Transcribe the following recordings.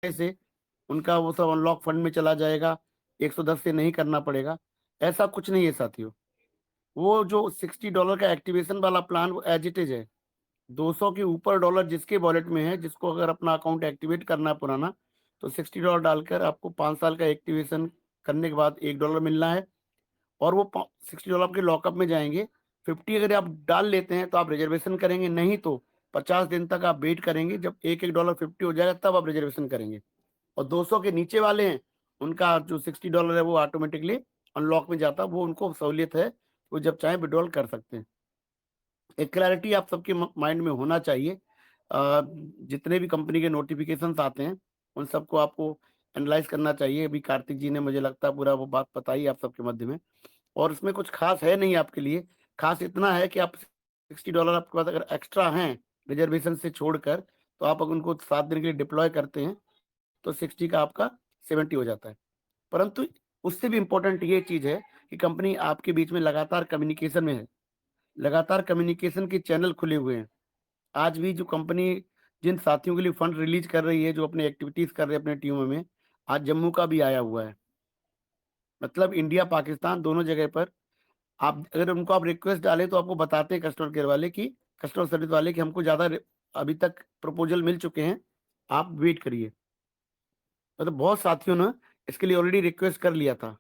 से उनका वो सब अनलॉक फंड में चला जाएगा, 110 से नहीं करना पड़ेगा, ऐसा कुछ नहीं है साथियों। वो जो $60 का एक्टिवेशन वाला प्लान वो एज इट इज है। 200 के ऊपर डॉलर जिसके वॉलेट में है, जिसको अगर अपना अकाउंट एक्टिवेट करना है पुराना, तो $60 डालकर आपको 5 साल का एक्टिवेशन करने के बाद $1 मिलना है, और वो $60 के लॉकअप में जाएंगे। 50 अगर आप डाल लेते हैं तो आप रिजर्वेशन करेंगे, नहीं तो 50 दिन तक आप वेट करेंगे, जब $1 50 हो जाएगा तब आप रिजर्वेशन करेंगे। और 200 के नीचे वाले हैं, उनका जो $60 है वो ऑटोमेटिकली अनलॉक में जाता है, वो उनको सहूलियत है, वो जब चाहे विड्रॉल कर सकते हैं। एक क्लैरिटी आप सबके माइंड में होना चाहिए। जितने भी कंपनी के नोटिफिकेशंस आते हैं उन सबको आपको एनालाइज करना चाहिए। अभी कार्तिक जी ने मुझे लगता है पूरा वो बात बताई आप सबके मध्य में, और इसमें कुछ खास है नहीं आपके लिए। खास इतना है कि आप $60 आपके पास अगर एक्स्ट्रा हैं रिजर्वेशन से छोड़कर, तो आप अगर उनको 7 दिन के लिए डिप्लॉय करते हैं तो 60 का आपका 70 हो जाता है। परंतु उससे भी इम्पोर्टेंट ये चीज़ है कि कंपनी आपके बीच में लगातार कम्युनिकेशन में है। लगातार कम्युनिकेशन के चैनल खुले हुए हैं। आज भी जो कंपनी जिन साथियों के लिए फंड रिलीज कर रही है, जो अपनी एक्टिविटीज़ कर रहे हैं अपने टीमों में, आज जम्मू का भी आया हुआ है। मतलब इंडिया, पाकिस्तान दोनों जगह पर आप अगर उनको आप रिक्वेस्ट डालें तो आपको बताते हैं कस्टमर केयर वाले कि कस्टमर सर्विस वाले कि हमको ज़्यादा अभी तक प्रपोज़ल मिल चुके हैं, आप वेट करिए। मतलब बहुत साथियों ने इसके लिए ऑलरेडी रिक्वेस्ट कर लिया था,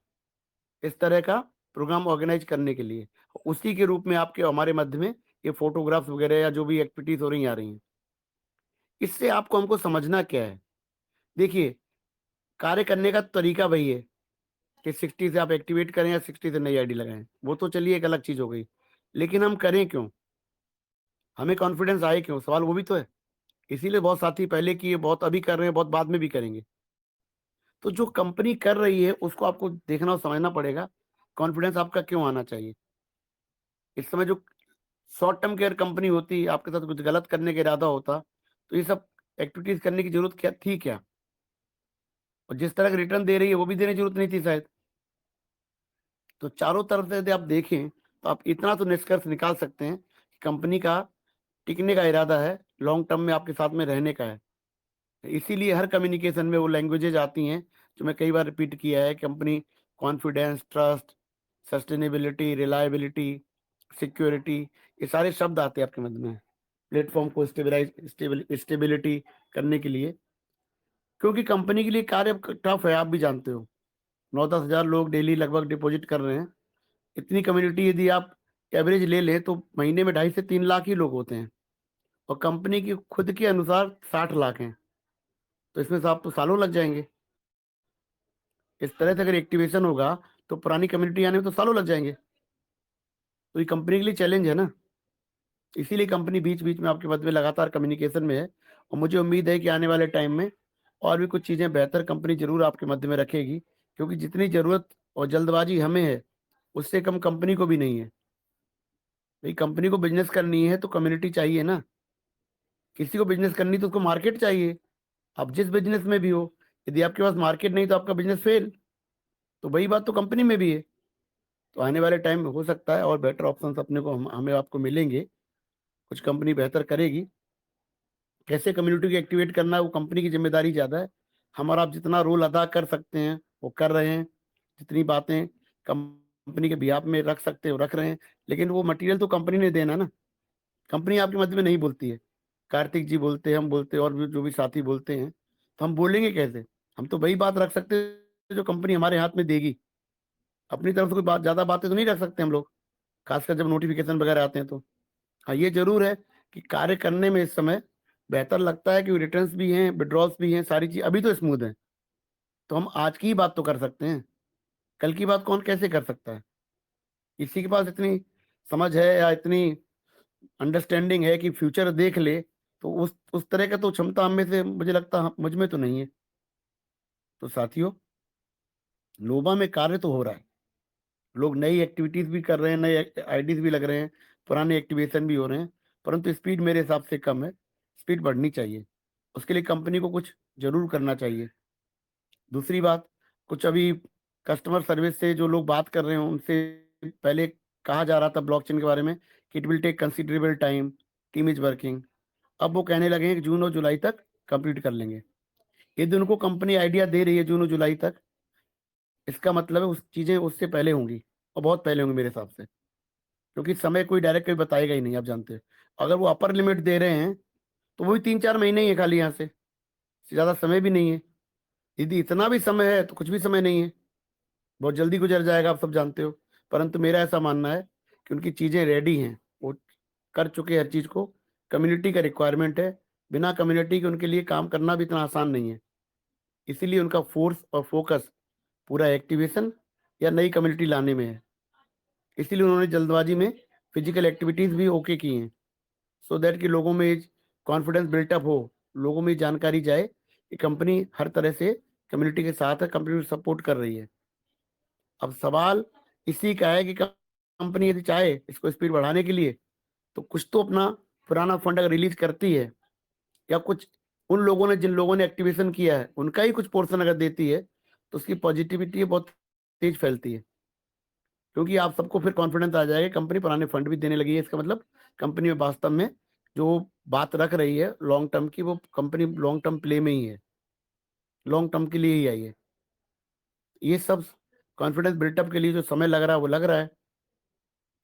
इस तरह का प्रोग्राम ऑर्गेनाइज करने के लिए। उसी के रूप में आपके हमारे मध्य में ये फ़ोटोग्राफ्स वगैरह या जो भी एक्टिविटीज़ हो रही हैं, आ रही हैं। इससे आपको हमको समझना क्या है? देखिए, कार्य करने का तरीका वही है कि 60 से आप एक्टिवेट करें या 60 से नई आईडी लगाएँ। वो तो चलिए एक अलग चीज़ हो गई। लेकिन हम करें क्यों? हमें कॉन्फिडेंस आए क्यों? सवाल वो भी तो है। इसीलिए बहुत साथी पहले किए, बहुत अभी कर रहे हैं, बहुत बाद में भी करेंगे। तो जो कंपनी कर रही है उसको आपको देखना और समझना पड़ेगा, कॉन्फिडेंस आपका क्यों आना चाहिए? इस समय जो शॉर्ट टर्म केयर कंपनी होती, आपके साथ कुछ गलत करने का इरादा होता, तो ये सब एक्टिविटीज़ करने की ज़रूरत क्या थी क्या? और जिस तरह का रिटर्न दे रही है वो भी देने की ज़रूरत नहीं थी शायद। तो चारों तरफ से यदि आप देखें, तो आप इतना तो निष्कर्ष निकाल सकते हैं कि कंपनी का टिकने का इरादा है, लॉन्ग टर्म में आपके साथ में रहने का है। इसीलिए हर कम्युनिकेशन में वो लैंग्वेजेज़ आती हैं, जो मैं कई बार रिपीट किया है। Company confidence, trust, sustainability, reliability, security, ये सारे शब्द आते हैं आपके मध्य में। प्लेटफ़ॉर्म को स्टेबिलिटी करने के लिए, क्योंकि कंपनी के लिए कार्य टफ़ है, आप भी जानते हो। 9-10 हज़ार लोग डेली लगभग डिपॉज़िट कर रहे हैं। इतनी कम्युनिटी यदि आप एवरेज ले लें तो महीने में 2.5 से 3 लाख ही लोग होते हैं, और कंपनी की खुद के अनुसार 60 लाख हैं। तो इसमें से आप तो सालों लग जाएँगे। इस तरह से अगर एक्टिवेशन होगा तो पुरानी कम्युनिटी आने में तो सालों लग जाएँगे। तो ये कंपनी के लिए चैलेंज है ना। इसीलिए कंपनी बीच-बीच में आपके मध्य में लगातार कम्युनिकेशन में है, और मुझे उम्मीद है कि आने वाले टाइम में और भी कुछ चीज़ें बेहतर कंपनी ज़रूर आपके मध्य में रखेगी, क्योंकि जितनी ज़रूरत और जल्दबाज़ी हमें है, उससे कम कंपनी को भी नहीं है। भई कंपनी को बिज़नेस करनी है तो कम्युनिटी चाहिए ना। किसी को बिज़नेस करनी तो उसको मार्केट चाहिए। आप जिस बिज़नेस में भी हो, यदि आपके पास मार्केट नहीं तो आपका बिज़नेस फेल। तो वही बात तो कंपनी में भी है। तो आने वाले टाइम में हो सकता है और बेटर ऑप्शंस अपने को हमें आपको मिलेंगे। कुछ कंपनी बेहतर करेगी। कैसे कम्युनिटी को एक्टिवेट करना है वो कंपनी की ज़िम्मेदारी ज़्यादा है। हम और आप जितना रोल अदा कर सकते हैं, वो कर रहे हैं। जितनी बातें कंपनी के बिहाफ़ में रख सकते हैं, वो रख रहे हैं। लेकिन वो मटीरियल तो कंपनी ने देना है ना। कंपनी आपके मध्य में नहीं बोलती है। कार्तिक जी बोलते हैं, हम बोलते हैं, और भी जो भी साथी बोलते हैं। तो हम बोलेंगे कैसे? हम तो वही बात रख सकते हैं जो कंपनी हमारे हाथ में देगी। अपनी तरफ से कोई बात ज़्यादा बातें तो नहीं रख सकते हम लोग, खासकर जब नोटिफ़िकेशन वगैरह आते हैं तो। हाँ, ये ज़रूर है कि कार्य करने में इस समय बेहतर लगता है कि रिटर्न्स भी हैं, विथड्रॉल्स भी हैं, सारी चीज़ अभी तो स्मूथ है। तो हम आज की ही बात तो कर सकते हैं, कल की बात कौन कैसे कर सकता है? किसी के पास इतनी समझ है या इतनी अंडरस्टैंडिंग है कि फ्यूचर देख ले, तो उस तरह का तो क्षमता हम में से मुझे लगता है मुझ में तो नहीं है। तो साथियों, नोवा में कार्य तो हो रहा है। लोग नई एक्टिविटीज़ भी कर रहे हैं, नए आईडीज़ भी लग रहे हैं, पुराने एक्टिवेशन भी हो रहे हैं, परंतु स्पीड मेरे हिसाब से कम है, स्पीड बढ़नी चाहिए। उसके लिए कंपनी को कुछ ज़रूर करना चाहिए। दूसरी बात, कुछ अभी कस्टमर सर्विस से जो लोग बात कर रहे हैं, उनसे पहले कहा जा रहा था ब्लॉकचेन के बारे में कि it will take considerable time, team is working. अब वो कहने लगे हैं कि जून और जुलाई तक कंप्लीट कर लेंगे। यदि उनको कंपनी आइडिया दे रही है जून और जुलाई तक, इसका मतलब है उस चीज़ें उससे पहले होंगी, और बहुत पहले होंगी मेरे हिसाब से, क्योंकि समय कोई डायरेक्ट कभी बताएगा ही नहीं, आप जानते हैं। अगर वो अपर लिमिट दे रहे हैं तो वो भी 3-4 महीने ही है खाली, यहाँ से ज़्यादा समय भी नहीं है। यदि इतना भी समय है तो कुछ भी समय नहीं है, बहुत जल्दी गुजर जाएगा, आप सब जानते हो। परंतु मेरा ऐसा मानना है कि उनकी चीज़ें रेडी हैं, वो कर चुके हैं हर चीज़ को। कम्युनिटी का रिक्वायरमेंट है, बिना कम्युनिटी के उनके लिए काम करना भी इतना आसान नहीं है। इसीलिए उनका फोर्स और फोकस पूरा एक्टिवेशन या नई कम्युनिटी लाने में है। इसीलिए उन्होंने जल्दबाजी में फिजिकल एक्टिविटीज़ भी ओके की हैं, सो दैट कि लोगों में कॉन्फिडेंस बिल्टअप हो, लोगों में जानकारी जाए कि कंपनी हर तरह से कम्युनिटी के साथ है, कंपनी सपोर्ट कर रही है। अब सवाल इसी का है कि कंपनी यदि चाहे इसको स्पीड बढ़ाने के लिए, तो कुछ तो अपना पुराना फंड अगर रिलीज करती है, या कुछ उन लोगों ने जिन लोगों ने एक्टिवेशन किया है उनका ही कुछ पोर्शन अगर देती है, तो उसकी पॉजिटिविटी बहुत तेज फैलती है। क्योंकि आप सबको फिर कॉन्फिडेंस आ जाएगा, कंपनी पुराने फंड भी देने लगी है, इसका मतलब कंपनी में वास्तव में जो बात रख रही है लॉन्ग टर्म की, वो कंपनी लॉन्ग टर्म प्ले में ही है, लॉन्ग टर्म के लिए ही आई है। ये सब कॉन्फिडेंस बिल्टअप के लिए जो समय लग रहा है वो लग रहा है।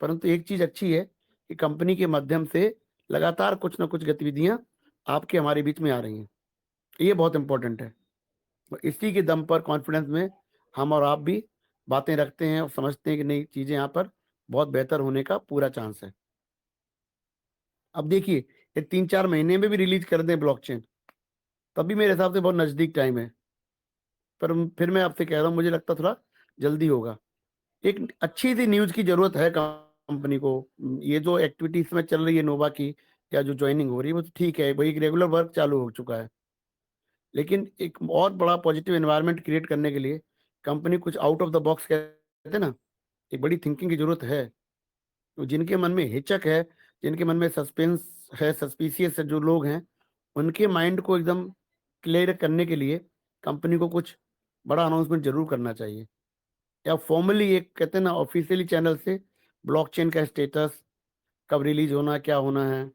परंतु एक चीज अच्छी है कि कंपनी के माध्यम से लगातार कुछ ना कुछ गतिविधियां आपके हमारे बीच में आ रही हैं, ये बहुत इंपॉर्टेंट है। तो इसी के दम पर कॉन्फिडेंस में हम और आप भी बातें रखते हैं और समझते हैं कि नई चीजें यहाँ पर बहुत बेहतर होने का पूरा चांस है। अब देखिए, ये 3-4 महीने में भी रिलीज कर दें ब्लॉकचेन, तब भी मेरे हिसाब से बहुत नजदीक टाइम है। पर फिर मैं आपसे कह रहा हूँ, मुझे लगता थोड़ा जल्दी होगा। एक अच्छी सी न्यूज की जरूरत है कंपनी को। ये जो एक्टिविटीज में चल रही है नोवा की, या जो ज्वाइनिंग हो रही है, वो तो ठीक है, वही रेगुलर वर्क चालू हो चुका है। लेकिन एक बहुत बड़ा पॉजिटिव एनवायरनमेंट क्रिएट करने के लिए कंपनी कुछ आउट ऑफ द बॉक्स कहते हैं ना, एक बड़ी थिंकिंग की जरूरत है। तो जिनके मन में हिचक है, जिनके मन में सस्पेंस है, सस्पिशियस है जो लोग हैं, उनके माइंड को एकदम क्लियर करने के लिए कंपनी को कुछ बड़ा अनाउंसमेंट जरूर करना चाहिए, या फॉर्मली एक कहते हैं ना ऑफिशियली चैनल से ब्लॉकचेन का स्टेटस कब रिलीज होना, क्या होना है,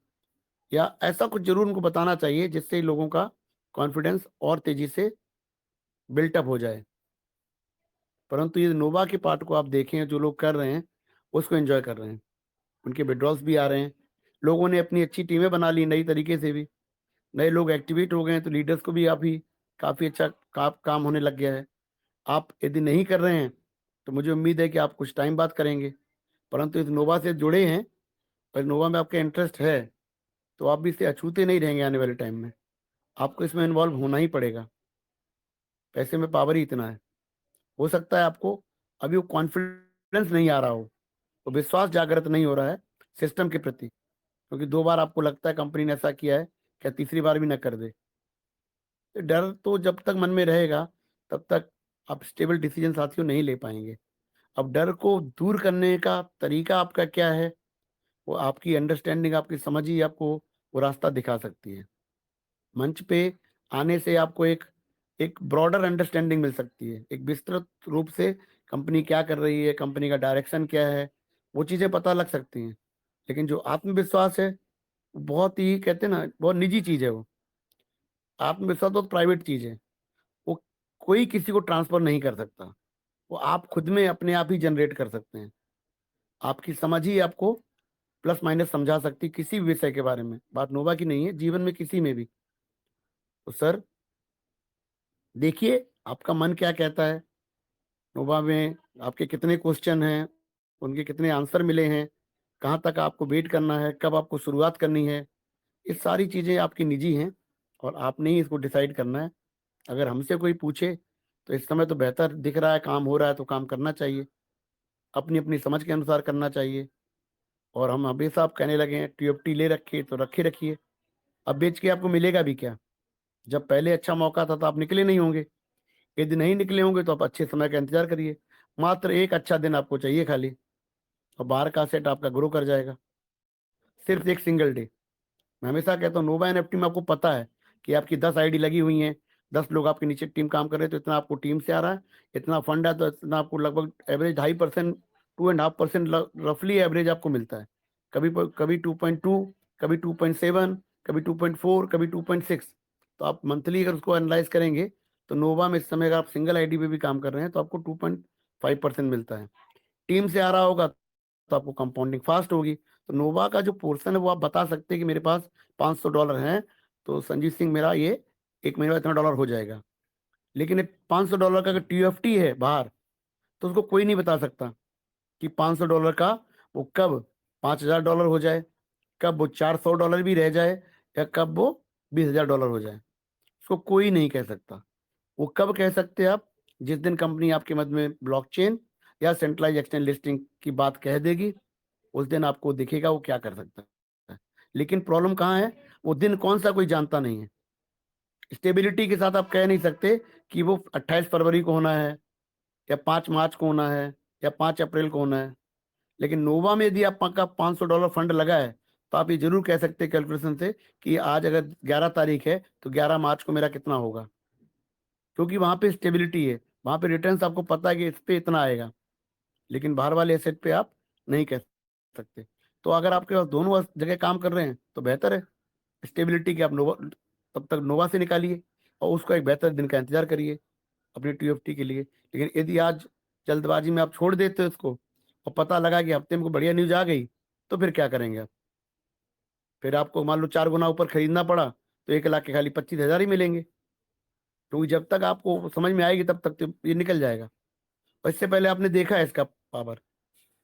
या ऐसा कुछ जरूर उनको बताना चाहिए जिससे लोगों का कॉन्फिडेंस और तेजी से बिल्टअप हो जाए। परंतु ये नोवा के पार्ट को आप देखें, जो लोग कर रहे हैं उसको एंजॉय कर रहे हैं, उनके विड्रॉल्स भी आ रहे हैं, लोगों ने अपनी अच्छी टीमें बना ली नई तरीके से भी, नए लोग एक्टिवेट हो गए हैं, तो लीडर्स को भी आप ही काफ़ी अच्छा काम होने लग गया है। आप यदि नहीं कर रहे हैं तो मुझे उम्मीद है कि आप कुछ टाइम बाद करेंगे। परंतु इस नोवा से जुड़े हैं और नोवा में आपका इंटरेस्ट है, तो आप भी इसे अछूते नहीं रहेंगे आने वाले टाइम में। आपको इसमें इन्वॉल्व होना ही पड़ेगा, पैसे में पावर ही इतना है। हो सकता है आपको अभी वो कॉन्फिडेंस नहीं आ रहा हो, तो विश्वास जागृत नहीं हो रहा है सिस्टम के प्रति, क्योंकि 2 बार आपको लगता है कंपनी ने ऐसा किया है, क्या तीसरी बार भी ना कर दे। तो डर तो जब तक मन में रहेगा तब तक आप स्टेबल डिसीजन साथियों नहीं ले पाएंगे। अब डर को दूर करने का तरीका आपका क्या है, वो आपकी अंडरस्टैंडिंग, आपकी समझ ही आपको वो रास्ता दिखा सकती है। मंच पे आने से आपको एक एक ब्रॉडर अंडरस्टैंडिंग मिल सकती है, एक विस्तृत रूप से कंपनी क्या कर रही है, कंपनी का डायरेक्शन क्या है, वो चीज़ें पता लग सकती हैं। लेकिन जो आत्मविश्वास है, वो बहुत ही कहते हैं ना, बहुत निजी चीज़ है वो। आत्मविश्वास तो प्राइवेट चीज़ है, वो कोई किसी को ट्रांसफर नहीं कर सकता, वो आप खुद में अपने आप ही जनरेट कर सकते हैं। आपकी समझ ही आपको प्लस माइनस समझा सकती है किसी भी विषय के बारे में। बात नोवा की नहीं है, जीवन में किसी में भी। तो सर देखिए, आपका मन क्या कहता है, नोवा में आपके कितने क्वेश्चन हैं, उनके कितने आंसर मिले हैं, कहाँ तक आपको वेट करना है, कब आपको शुरुआत करनी है, ये सारी चीज़ें आपकी निजी हैं और आपने ही इसको डिसाइड करना है। अगर हमसे कोई पूछे तो इस समय तो बेहतर दिख रहा है, काम हो रहा है तो काम करना चाहिए, अपनी अपनी समझ के अनुसार करना चाहिए। और हम हमेशा आप कहने लगे हैं टीएफटी ले रखिए, तो रखे रखिए। अब बेच के आपको मिलेगा भी क्या? जब पहले अच्छा मौका था तो आप निकले नहीं होंगे, यदि नहीं निकले होंगे तो आप अच्छे समय का इंतजार करिए। मात्र एक अच्छा दिन आपको चाहिए खाली, और बाहर का सेट आपका ग्रो कर जाएगा, सिर्फ एक सिंगल डे। मैं हमेशा कहता हूँ नोवा एनएफटी में आपको पता है कि आपकी 10 आईडी लगी हुई हैं, 10 लोग आपके नीचे टीम काम कर रहे हैं, तो इतना आपको टीम से आ रहा है, इतना फंड है, तो इतना आपको लगभग एवरेज 2.5%, 2.5% रफली एवरेज आपको मिलता है। कभी 2.2, कभी 2.7, कभी 2.4, कभी 2.6। तो आप मंथली अगर उसको एनालाइज करेंगे तो नोवा में इस समय अगर आप सिंगल आईडी पे भी काम कर रहे हैं तो आपको 2.5% मिलता है। टीम से आ रहा होगा तो आपको कंपाउंडिंग फास्ट होगी। तो नोवा का जो पोर्शन है वो आप बता सकते हैं कि मेरे पास $500 हैं, तो संजीव सिंह मेरा ये 1 महीने में इतना डॉलर हो जाएगा। लेकिन $500 का अगर TFT है बाहर, तो उसको कोई नहीं बता सकता कि $500 का वो कब $5000 हो जाए, कब वो $400 भी रह जाए, या कब वो $20000 हो जाए। उसको कोई नहीं कह सकता। वो कब कह सकते हैं आप? जिस दिन कंपनी आपके मध्य में ब्लॉकचेन या सेंट्रलाइज एक्सचेंज लिस्टिंग की बात कह देगी, उस दिन आपको दिखेगा वो क्या कर सकता है। लेकिन प्रॉब्लम कहाँ है? वो दिन कौन सा कोई जानता नहीं है। स्टेबिलिटी के साथ आप कह नहीं सकते कि वो 28 फरवरी को होना है, या 5 मार्च को होना है, या 5 अप्रैल को होना है। लेकिन नोवा में यदि आपका $500 फंड लगा है, तो आप ये जरूर कह सकते हैं कैलकुलेशन से कि आज अगर 11 तारीख है तो 11 मार्च को मेरा कितना होगा, क्योंकि वहां पे स्टेबिलिटी है, वहां पे रिटर्न्स आपको पता है कि इस पे इतना आएगा। लेकिन बाहर वाले एसेट पे आप नहीं कह सकते। तो अगर आपके पास दोनों जगह काम कर रहे हैं तो बेहतर है स्टेबिलिटी के आप नोवा, तब तक नोवा से निकालिए और उसको एक बेहतर दिन का इंतजार करिए अपने TFT के लिए। लेकिन यदि आज जल्दबाजी में आप छोड़ देते हो इसको और पता लगा कि हफ्ते में कोई बढ़िया न्यूज आ गई, तो फिर क्या करेंगे आप? फिर आपको मान लो 4 गुना ऊपर खरीदना पड़ा तो 1 लाख के खाली 25,000 ही मिलेंगे, क्योंकि जब तक आपको समझ में आएगी तब तक तो ये निकल जाएगा। और इससे पहले आपने देखा है इसका पावर।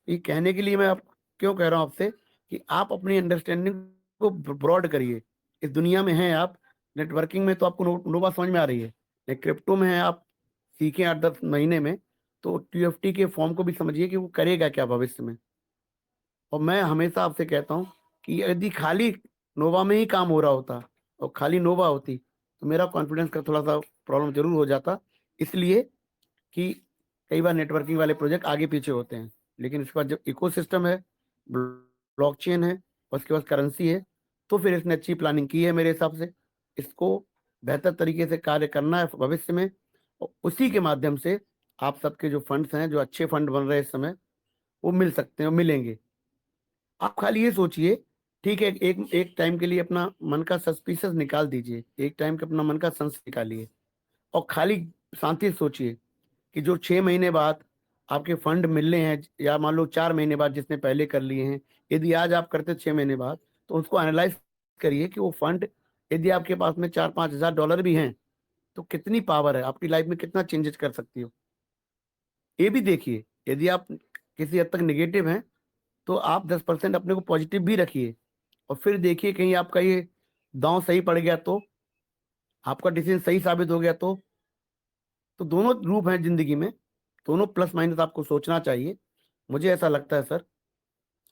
ये कहने के लिए मैं आप क्यों कह रहा हूँ आपसे कि आप अपनी अंडरस्टैंडिंग को ब्रॉड करिए। इस दुनिया में हैं आप, नेटवर्किंग में तो आपको नोवा समझ में आ रही है, लेकिन क्रिप्टो में है आप सीखें 8-10 महीने में, तो TFT के फॉर्म को भी समझिए कि वो करेगा क्या भविष्य में। और मैं हमेशा आपसे कहता हूँ कि यदि खाली नोवा में ही काम हो रहा होता और खाली नोवा होती, तो मेरा कॉन्फिडेंस का थोड़ा सा प्रॉब्लम जरूर हो जाता, इसलिए कि कई बार नेटवर्किंग वाले प्रोजेक्ट आगे पीछे होते हैं। लेकिन इसके बाद जब इकोसिस्टम है, ब्लॉकचेन है और उसके बाद करेंसी है, तो फिर इसने अच्छी प्लानिंग की है मेरे हिसाब से। इसको बेहतर तरीके से कार्य करना है भविष्य में, और उसी के माध्यम से आप सबके जो फंड्स हैं, जो अच्छे फंड बन रहे हैं इस समय, वो मिल सकते हैं और मिलेंगे। आप खाली ये सोचिए, ठीक है, एक एक टाइम के लिए अपना मन का सस्पिशियस निकाल दीजिए, एक टाइम के अपना मन का संशय निकालिए और खाली शांति से सोचिए कि जो 6 महीने बाद आपके फंड मिलने हैं, या मान लो 4 महीने बाद जिसने पहले कर लिए हैं, यदि आज आप करते 6 महीने बाद, तो उसको एनालाइज करिए कि वो फंड यदि आपके पास में 4-5 हज़ार डॉलर भी हैं, तो कितनी पावर है, आपकी लाइफ में कितना चेंजेस कर सकती हो। ये भी देखिए, यदि आप किसी हद तक निगेटिव हैं, तो आप 10% अपने को पॉजिटिव भी रखिए और फिर देखिए कहीं आपका ये दांव सही पड़ गया, तो आपका डिसीजन सही साबित हो गया, तो दोनों रूप हैं जिंदगी में, दोनों प्लस माइनस आपको सोचना चाहिए। मुझे ऐसा लगता है सर,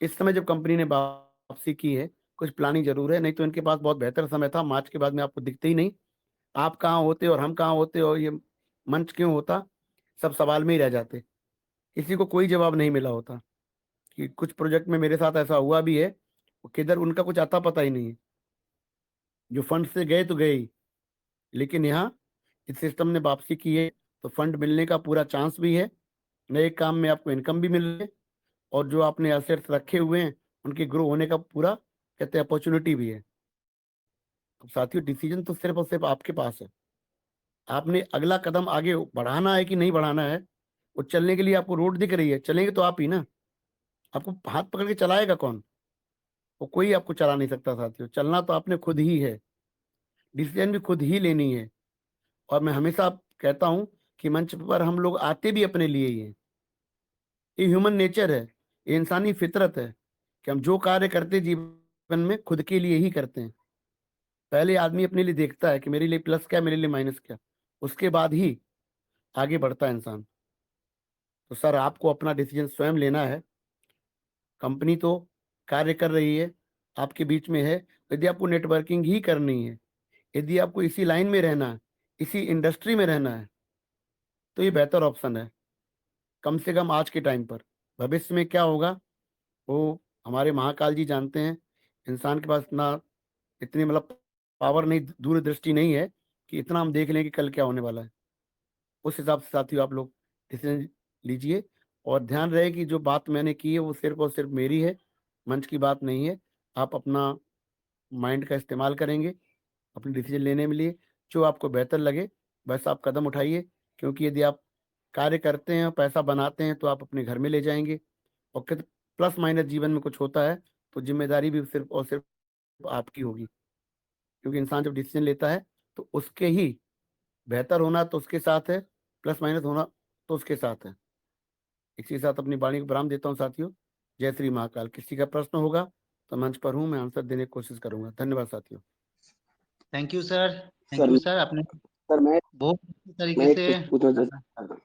इस समय जब कंपनी ने वापसी की है, कुछ प्लानिंग जरूर है, नहीं तो इनके पास बहुत बेहतर समय था। मार्च के बाद में आपको दिखते ही नहीं। आप कहाँ होते और हम कहाँ होते और ये मंच क्यों होता, सब सवाल में ही रह जाते। किसी को कोई जवाब नहीं मिला होता कि कुछ प्रोजेक्ट में मेरे साथ ऐसा हुआ भी है, वो किधर उनका कुछ आता पता ही नहीं है। जो फंड से गए तो गए ही, लेकिन यहाँ इस सिस्टम ने वापसी की है, तो फंड मिलने का पूरा चांस भी है, नए काम में आपको इनकम भी मिल रही है, और जो आपने असेट्स रखे हुए हैं उनके ग्रो होने का पूरा कहते हैं अपॉर्चुनिटी भी है। तो साथियों, डिसीजन तो सिर्फ और सिर्फ आपके पास है। आपने अगला कदम आगे बढ़ाना है कि नहीं बढ़ाना है, वो चलने के लिए आपको रोड दिख रही है, चलेंगे तो आप ही ना। आपको हाथ पकड़ के चलाएगा कौन? वो कोई आपको चला नहीं सकता साथियों, चलना तो आपने खुद ही है, डिसीजन भी खुद ही लेनी है। और मैं हमेशा कहता हूँ कि मंच पर हम लोग आते भी अपने लिए ही हैं। ये ह्यूमन नेचर है, ये इंसानी फितरत है कि हम जो कार्य करते जीवन में खुद के लिए ही करते हैं। पहले आदमी अपने लिए देखता है कि मेरे लिए प्लस क्या, मेरे लिए माइनस क्या, उसके बाद ही आगे बढ़ता है इंसान। तो सर, आपको अपना डिसीजन स्वयं लेना है। कंपनी तो कार्य कर रही है, आपके बीच में है। यदि आपको नेटवर्किंग ही करनी है, यदि आपको इसी लाइन में रहना है, इसी इंडस्ट्री में रहना है, तो ये बेहतर ऑप्शन है, कम से कम आज के टाइम पर। भविष्य में क्या होगा, वो हमारे महाकाल जी जानते हैं। इंसान के पास इतनी मतलब पावर नहीं, दूरदृष्टि नहीं है कि इतना हम देख लें कि कल क्या होने वाला है। उस हिसाब से साथियों आप लोग डिसीजन लीजिए, और ध्यान रहे कि जो बात मैंने की है वो सिर्फ और सिर्फ मेरी है, मंच की बात नहीं है। आप अपना माइंड का इस्तेमाल करेंगे अपने डिसीजन लेने में लिए, जो आपको बेहतर लगे बस आप कदम उठाइए, क्योंकि यदि आप कार्य करते हैं और पैसा बनाते हैं तो आप अपने घर में ले जाएँगे, और कित प्लस माइनस जीवन में कुछ होता है तो ज़िम्मेदारी भी सिर्फ़ और सिर्फ़ आपकी होगी। क्योंकि इंसान जब डिसीज़न लेता है तो उसके ही बेहतर होना तो उसके साथ है, प्लस माइनस होना तो उसके साथ है। इसी के साथ अपनी वाणी को विराम देता हूँ साथियों। जय श्री महाकाल। किसी का प्रश्न होगा तो मंच पर हूँ, मैं आंसर देने की कोशिश करूँगा। धन्यवाद साथियों। Thank you sir, thank sir you sir, आपने सर मैं बहुत अच्छी तरीके मैं एक से कुछ पूछना चाहता था।